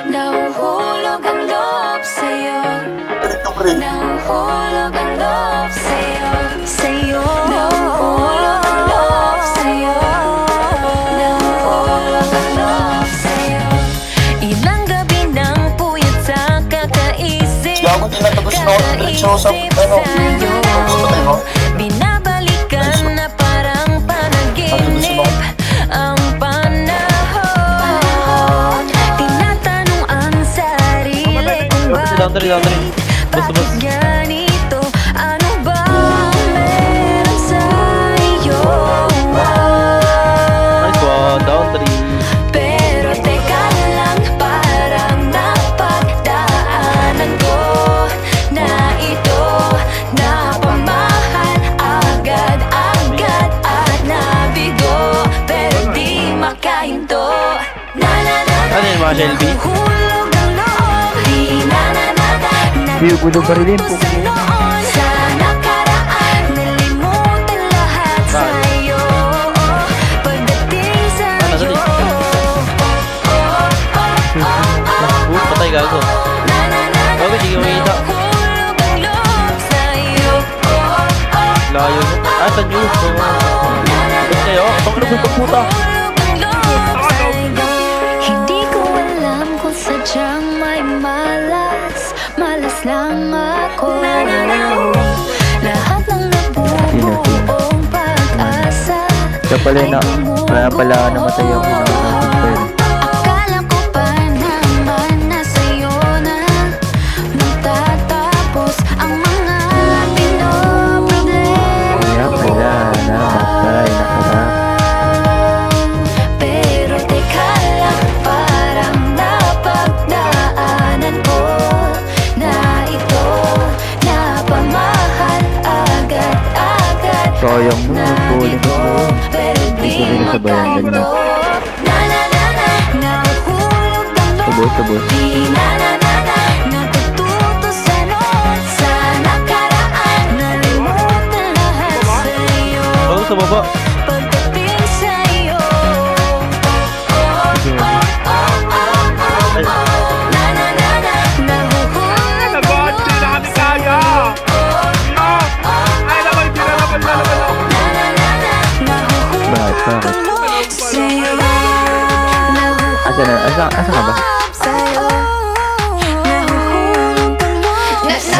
Nahuhulog ang loob sa'yo. Nahuhulog ang loob sa'yo. Nahuhulog ang loob sa'yo. Nahuhulog ang loob sa'yo. Ilang gabi ng puyat sa kakaisip. Gago din natapos na ako. Diretso sa ano. Binabalikan na parang panaginip ang panahon. Tinatanong ang sarili kung bakit ganito. Ano ba ang meron sa'yo? Nice one, down 3. Pero teka lang, parang napagdaanan ko na ito. Napamahal agad-agad at nabigo, pero di makahinto. Ano yun mga Shelby? Hulog ang loob, di Gulo pa rin po. sa nakaraan, nalimutan lahat sa'yo. Pagdating sa'yo, Patay gago. Bakit hindi ko makita? hulog ang loob sa'yo. Layo mo. Ah, sa news. Ba't kayo? Pakulog ng puta. Hindi ko alam kung sadyang may malas lang ako. Lahat ng nabubuong pag-asa Siya pala na, kaya pala namatay ako na akala ko pa naman na sa'yo na magtatapos ang mga pinoproblema. kaya pala namatay nakarap. Pero teka lang, parang napagdaanan ko na ito. Napamahal agad-agad. Sayang mo, kulit mo. Pero Hindi ko di rin nasabayan ganyan. Nahuhulog ang loob. Sabos. Di natututo sa noon. Sa nakaraan, nalimutan lahat sa'yo. Oh, sa baba. Pagdating sa'yo, nahuhulog ang loob. Bakit? Sa'yo. Asa ka ba?